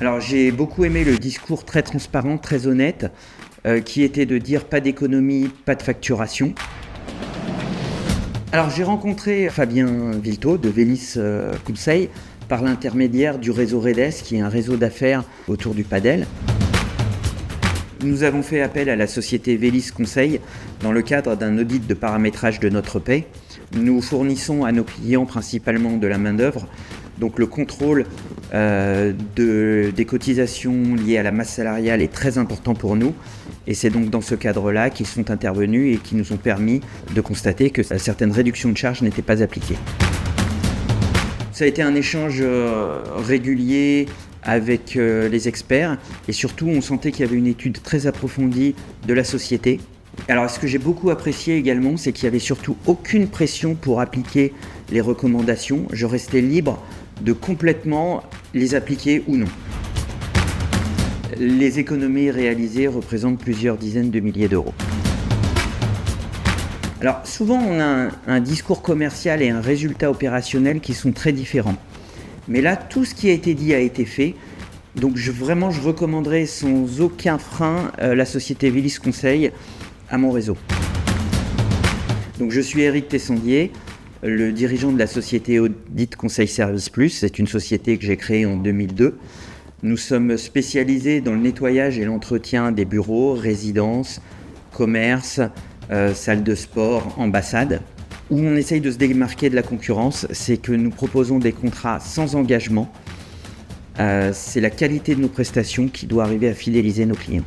Alors j'ai beaucoup aimé le discours très transparent, très honnête, qui était de dire pas d'économie, pas de facturation. Alors j'ai rencontré Fabien Vilto de Vélis Conseil par l'intermédiaire du réseau REDES, qui est un réseau d'affaires autour du padel. Nous avons fait appel à la société Vélis Conseil dans le cadre d'un audit de paramétrage de notre paie. Nous fournissons à nos clients principalement de la main-d'œuvre, donc le contrôle des cotisations liées à la masse salariale est très important pour nous. Et c'est donc dans ce cadre-là qu'ils sont intervenus et qui nous ont permis de constater que certaines réductions de charges n'étaient pas appliquées. Ça a été un échange régulier avec les experts et surtout on sentait qu'il y avait une étude très approfondie de la société. Alors ce que j'ai beaucoup apprécié également, c'est qu'il n'y avait surtout aucune pression pour appliquer les recommandations. Je restais libre de complètement les appliquer ou non. Les économies réalisées représentent plusieurs dizaines de milliers d'euros. Alors souvent on a un discours commercial et un résultat opérationnel qui sont très différents. Mais là, tout ce qui a été dit a été fait. Donc je recommanderais sans aucun frein la société Vélis Conseil à mon réseau. Donc je suis Éric Tessandier, le dirigeant de la société Audit Conseil Service Plus. C'est une société que j'ai créée en 2002. Nous sommes spécialisés dans le nettoyage et l'entretien des bureaux, résidences, commerces, salles de sport, ambassades. Où on essaye de se démarquer de la concurrence, c'est que nous proposons des contrats sans engagement. C'est la qualité de nos prestations qui doit arriver à fidéliser nos clients.